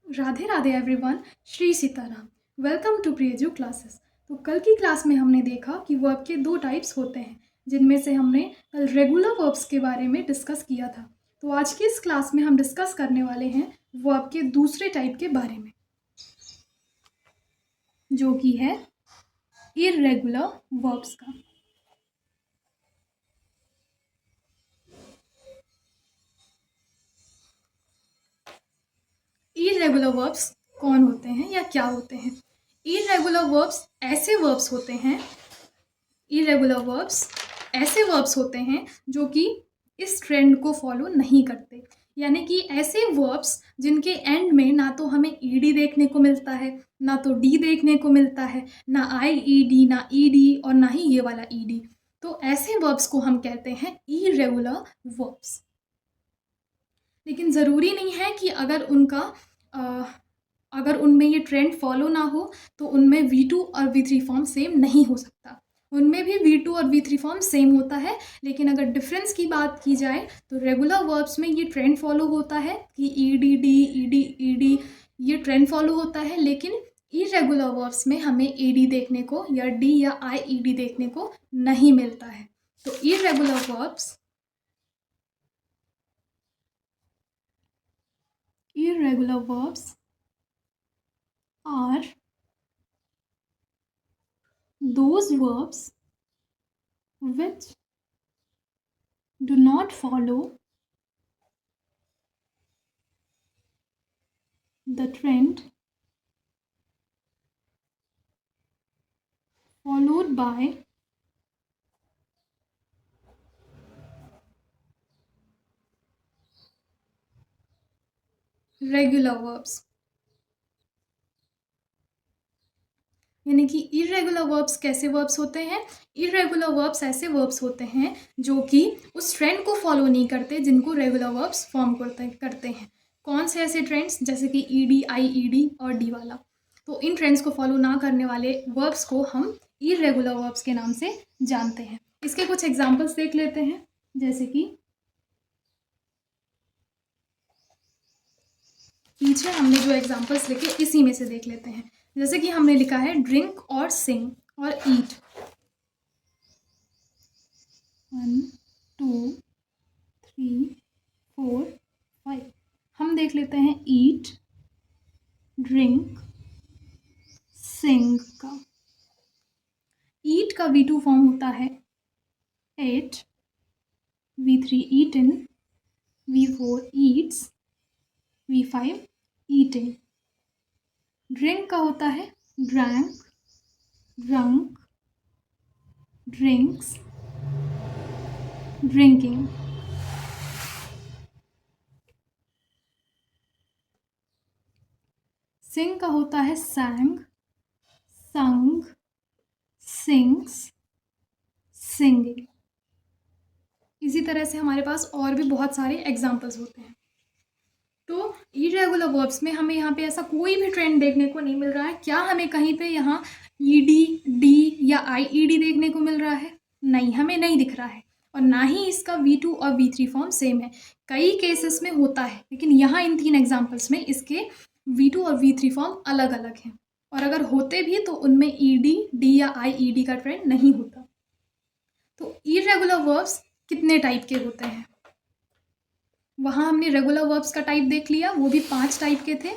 Radhe Radhe everyone, Shri Sitaram. Welcome to Priyaju classes. तो कल की क्लास में हमने देखा कि वर्ब के दो टाइप्स होते हैं, जिनमें से हमने कल रेगुलर वर्ब्स के बारे में डिस्कस किया था। तो आज की इस क्लास में हम डिस्कस करने वाले हैं वर्ब के दूसरे टाइप के बारे में, जो कि है इर्रेगुलर वर्ब्स का। इर्रेगुलर वर्ब्स कौन होते हैं या क्या होते हैं? इर्रेगुलर वर्ब्स ऐसे वर्ब्स होते हैं इरेगुलर वर्ब्स ऐसे वर्ब्स होते हैं जो कि इस ट्रेंड को फॉलो नहीं करते, यानी कि ऐसे वर्ब्स जिनके एंड में ना तो हमें ईडी देखने को मिलता है, ना तो डी देखने को मिलता है, ना आईईडी, ना ईडी और ना ही ये वाला ईडी। तो ऐसे वर्ब्स को हम कहते हैं इरेगुलर वर्ब्स। लेकिन ज़रूरी नहीं है कि अगर उनमें ये ट्रेंड फॉलो ना हो तो उनमें V2 और V3 फॉर्म सेम नहीं हो सकता। उनमें भी V2 और V3 फॉर्म सेम होता है, लेकिन अगर डिफरेंस की बात की जाए तो रेगुलर वर्ब्स में ये ट्रेंड फॉलो होता है कि ईडी ये ट्रेंड फॉलो होता है, लेकिन इरेगुलर वर्ब्स में हमें ईडी देखने को या डी या आईईडी देखने को नहीं मिलता है। तो irregular verbs are those verbs which do not follow the trend followed by regular verbs। यानी कि इरेगुलर वर्ब्स कैसे वर्ब्स होते हैं? इरेगुलर वर्ब्स ऐसे वर्ब्स होते हैं जो कि उस ट्रेंड को फॉलो नहीं करते जिनको रेगुलर वर्ब्स फॉर्म करते हैं। कौन से ऐसे ट्रेंड्स? जैसे कि ईडी, आईईडी और डी वाला। तो इन ट्रेंड्स को फॉलो ना करने वाले वर्ब्स को हम इरेगुलर वर्ब्स के नाम से जानते हैं। इसके कुछ एग्जाम्पल्स देख लेते हैं, जैसे कि पीछे हमने जो एग्जाम्पल्स लिखे इसी में से देख लेते हैं। जैसे कि हमने लिखा है ड्रिंक और सिंग और ईट। 1 2 3 4 5। हम देख लेते हैं ईट, ड्रिंक, सिंग का। ईट का V2 फॉर्म होता है ate, V3 eaten, V4 eats, V5 eating. Drink का होता है drank, drunk, drinks, drinking. Sing का होता है सैंग, संग, सिंग्स, सिंगिंग। इसी तरह से हमारे पास और भी बहुत सारे एग्जाम्पल्स होते हैं। तो इरेगुलर वर्ब्स में हमें यहाँ पे ऐसा कोई भी ट्रेंड देखने को नहीं मिल रहा है। क्या हमें कहीं पे यहाँ ईडी, डी या आईईडी देखने को मिल रहा है? नहीं, हमें नहीं दिख रहा है। और ना ही इसका V2 और V3 फॉर्म सेम है। कई केसेस में होता है, लेकिन यहाँ इन 3 एग्जाम्पल्स में इसके V2 और V3 फॉर्म अलग अलग हैं। और अगर होते भी तो उनमें ईडी, डी या आईईडी का ट्रेंड नहीं होता। तो इरेगुलर वर्ब्स कितने टाइप के होते हैं? वहाँ हमने रेगुलर वर्ब्स का टाइप देख लिया, वो भी 5 टाइप के थे,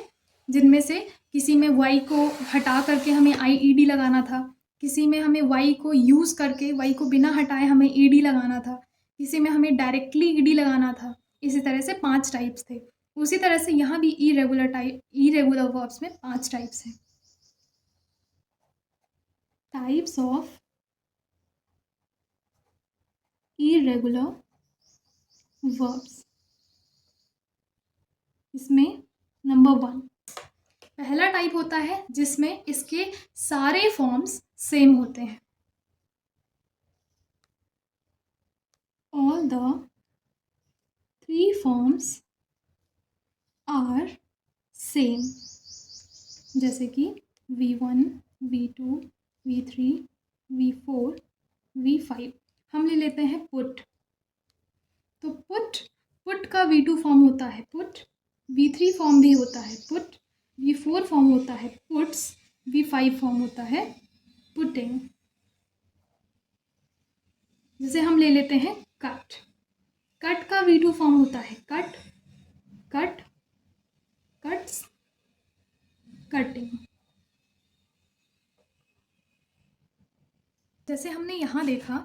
जिनमें से किसी में वाई को हटा करके हमें आईईडी लगाना था, किसी में हमें वाई को यूज़ करके, वाई को बिना हटाए हमें ईडी लगाना था, किसी में हमें डायरेक्टली ईडी लगाना था। इसी तरह से 5 टाइप्स थे। उसी तरह से यहाँ भी इरेगुलर वर्ब्स में 5 टाइप्स हैं। Types of irregular verbs. इसमें नंबर 1 पहला टाइप होता है जिसमें इसके सारे फॉर्म्स सेम होते हैं। All the 3 forms are same। जैसे कि V1, V2, V3, V4, V5। हम ले लेते हैं पुट। तो पुट का V2 फॉर्म होता है पुट, V3 फॉर्म भी होता है पुट, V4 फॉर्म होता है पुट्स, V5 फॉर्म होता है पुटिंग। जैसे हम ले लेते हैं कट, कट का V2 फॉर्म होता है कट, कट, कट्स, कटिंग। जैसे हमने यहाँ देखा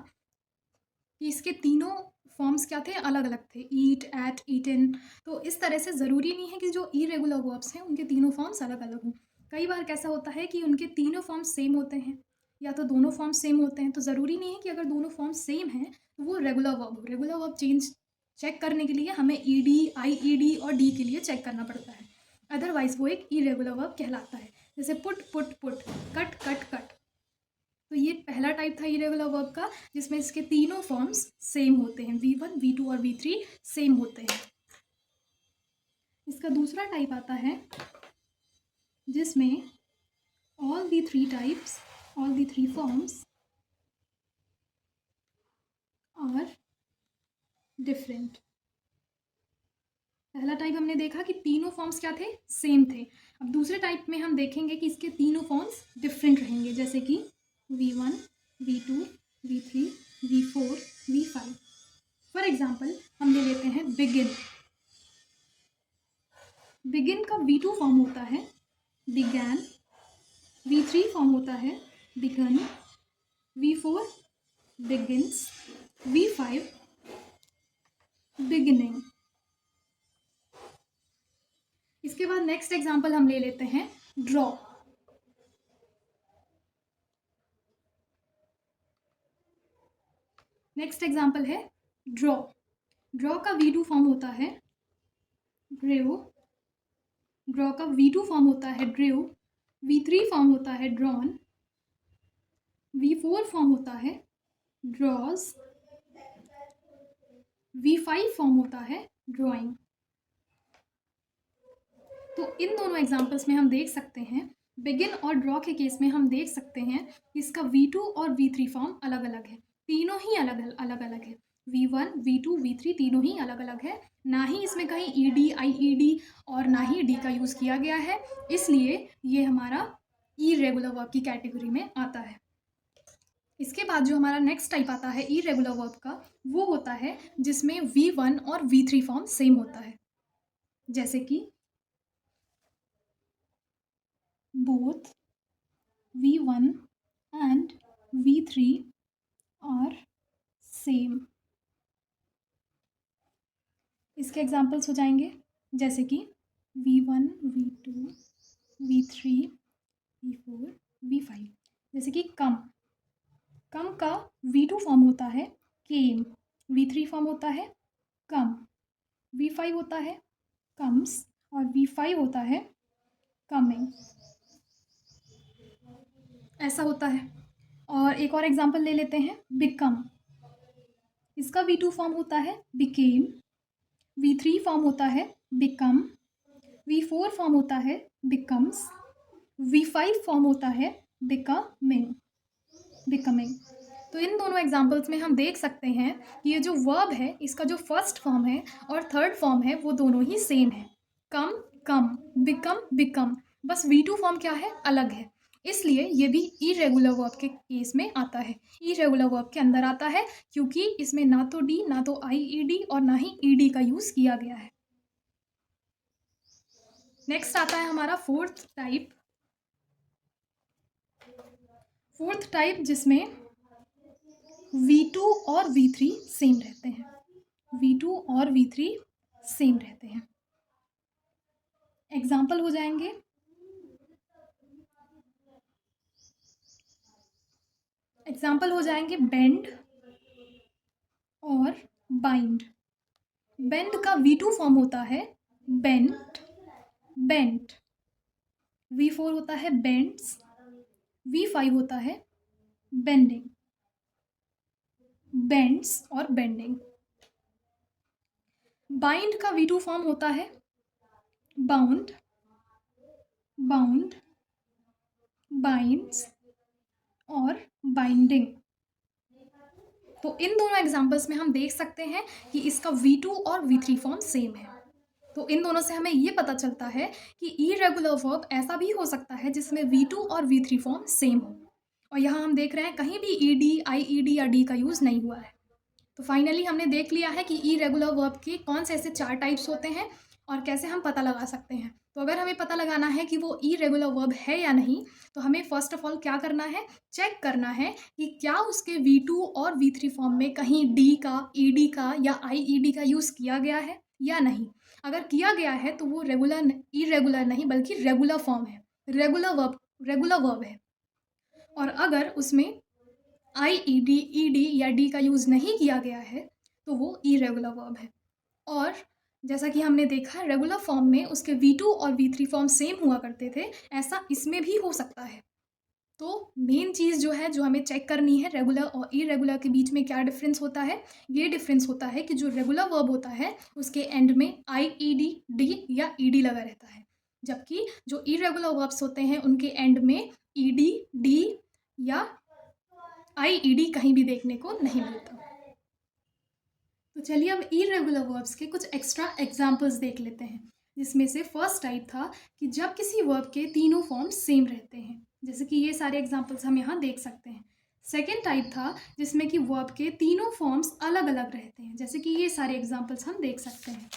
कि इसके तीनों फॉर्म्स क्या थे, अलग अलग थे, ईट, एट, ईटन। तो इस तरह से ज़रूरी नहीं है कि जो इरेगुलर वर्ब्स हैं उनके तीनों फॉर्म्स अलग अलग हों। कई बार कैसा होता है कि उनके तीनों फॉर्म्स सेम होते हैं या तो दोनों फॉर्म्स सेम होते हैं। तो ज़रूरी नहीं है कि अगर दोनों फॉर्म्स सेम हैं तो वो रेगुलर वर्ब हो। रेगुलर वर्ब चेंज चेक करने के लिए हमें ईडी, आईईडी और डी के लिए चेक करना पड़ता है, अदरवाइज वो एक इरेगुलर वर्ब कहलाता है। जैसे put, put, put, cut, cut, cut. तो ये पहला टाइप था इरेगुलर वर्ब का, जिसमें इसके तीनों फॉर्म्स सेम होते हैं, V1, V2 और V3 सेम होते हैं। इसका दूसरा टाइप आता है जिसमें all the three forms are different। पहला टाइप हमने देखा कि तीनों फॉर्म्स क्या थे, सेम थे। अब दूसरे टाइप में हम देखेंगे कि इसके तीनों फॉर्म्स डिफरेंट रहेंगे, जैसे कि V1, V2, V3, V4, V5। For example हम ले लेते हैं बिगिन। बिगिन का V2 फॉर्म होता है बिगैन, V3 फॉर्म होता है begin, V4 begins, V5 beginning. इसके बाद नेक्स्ट एग्जाम्पल हम ले लेते हैं ड्रॉ। नेक्स्ट एग्जाम्पल है ड्रॉ। ड्रॉ का V2 फॉर्म होता है ड्रेव, ड्रॉ का V2 फॉर्म होता है ड्रेव, V3 फॉर्म होता है ड्रॉन, V4 फॉर्म होता है ड्रॉज, V5 फॉर्म होता है ड्राइंग। तो इन दोनों एग्जाम्पल्स में हम देख सकते हैं, बिगिन और ड्रॉ के केस में हम देख सकते हैं कि इसका V2 और V3 फॉर्म अलग अलग है, तीनों ही अलग अलग है। V1, V2, V3 तीनों ही अलग अलग है, ना ही इसमें कहीं ED, IED और ना ही D का यूज़ किया गया है, इसलिए ये हमारा इरेगुलर वर्ब की कैटेगरी में आता है। इसके बाद जो हमारा नेक्स्ट टाइप आता है इरेगुलर वर्ब का, वो होता है जिसमें V1 और V3 फॉर्म सेम होता है, जैसे कि both V1 and V3 are same। इसके एग्जाम्पल्स हो जाएंगे जैसे कि V1, V2, V3, V4, V5। जैसे कि कम, कम का V2 फॉर्म होता है केम, V3 फॉर्म होता है कम, V5 होता है कम्स और V5 होता है कमिंग। ऐसा होता है। और एक और एग्जाम्पल ले लेते हैं बिकम। इसका V2 फॉर्म होता है बिकेम, V3 फॉर्म होता है बिकम, V4 फॉर्म होता है बिकम्स, V5 फॉर्म होता है बिकमिंग, बिकमिंग। तो इन दोनों एग्जाम्पल्स में हम देख सकते हैं कि ये जो वर्ब है इसका जो फर्स्ट फॉर्म है और थर्ड फॉर्म है वो दोनों ही सेम है, कम, कम, बिकम, बिकम। बस V2 फॉर्म क्या है, अलग है, इसलिए ये भी इरेगुलर वर्ब के केस में आता है, इरेगुलर वर्ब के अंदर आता है, क्योंकि इसमें ना तो डी, ना तो IED और ना ही ED का यूज़ किया गया है। नेक्स्ट आता है हमारा फोर्थ टाइप। फोर्थ टाइप जिसमें V2 और V3 सेम रहते हैं, V2 और V3 सेम रहते हैं। एग्जाम्पल हो जाएंगे बेंड और बाइंड। बेंड का V2 फॉर्म होता है बेंट, बेंट, V4 होता है बेंट्स, V5 होता है बेंडिंग, बेंड्स और बेंडिंग। बाइंड का V2 फॉर्म होता है बाउंड, बाउंड, बाइंड्स और बाइंडिंग। तो इन दोनों एग्जाम्पल्स में हम देख सकते हैं कि इसका V2 और V3 फॉर्म सेम है। तो इन दोनों से हमें ये पता चलता है कि इरेगुलर वर्ब ऐसा भी हो सकता है जिसमें V2 और V3 फॉर्म सेम हो। और यहाँ हम देख रहे हैं कहीं भी ईडी, आईईडी या डी का यूज़ नहीं हुआ है। तो फाइनली हमने देख लिया है कि इरेगुलर वर्ब के कौन से ऐसे 4 टाइप्स होते हैं और कैसे हम पता लगा सकते हैं। तो अगर हमें पता लगाना है कि वो इरेगुलर वर्ब है या नहीं, तो हमें फर्स्ट ऑफ ऑल क्या करना है, चेक करना है कि क्या उसके V2 और V3 फॉर्म में कहीं डी का, ईडी का या आईईडी का यूज़ किया गया है या नहीं। अगर किया गया है तो वो इरेगुलर नहीं बल्कि रेगुलर फॉर्म है, रेगुलर वर्ब है। और अगर उसमें आईईडी, ईडी या डी का यूज़ नहीं किया गया है तो वो इरेगुलर वर्ब है। और जैसा कि हमने देखा रेगुलर फॉर्म में उसके V2 और V3 फॉर्म सेम हुआ करते थे, ऐसा इसमें भी हो सकता है। तो मेन चीज़ जो है, जो हमें चेक करनी है रेगुलर और इरेगुलर के बीच में क्या डिफरेंस होता है। ये डिफरेंस होता है कि जो रेगुलर वर्ब होता है उसके एंड में आईईडी, डी या ईडी लगा रहता है, जबकि जो इरेगुलर वर्ब्स होते हैं उनके एंड में ईडी, डी या आईईडी कहीं भी देखने को नहीं मिलता। तो चलिए अब इरेगुलर वर्ब्स के कुछ एक्स्ट्रा एग्जाम्पल्स देख लेते हैं, जिसमें से फर्स्ट टाइप था कि जब किसी वर्ब के तीनों फॉर्म सेम रहते हैं, जैसे कि ये सारे एग्जाम्पल्स हम यहाँ देख सकते हैं। सेकेंड टाइप था जिसमें कि वर्ब के तीनों फॉर्म्स अलग अलग रहते हैं, जैसे कि ये सारे एग्जाम्पल्स हम देख सकते हैं।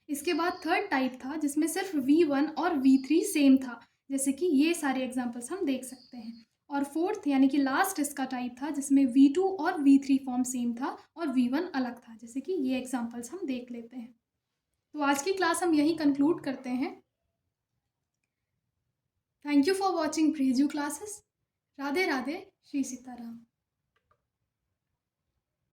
इसके बाद थर्ड टाइप था जिसमें सिर्फ V1 और V3 सेम था, जैसे कि ये सारे एग्जाम्पल्स हम देख सकते हैं। और फोर्थ यानी कि लास्ट इसका टाइप था जिसमें V2 और V3 फॉर्म सेम था और V1 अलग था, जैसे कि ये एग्जाम्पल्स हम देख लेते हैं। तो आज की क्लास हम यही कंक्लूड करते हैं। Thank you for watching preview classes. Radhe Radhe, Shri Sitaram.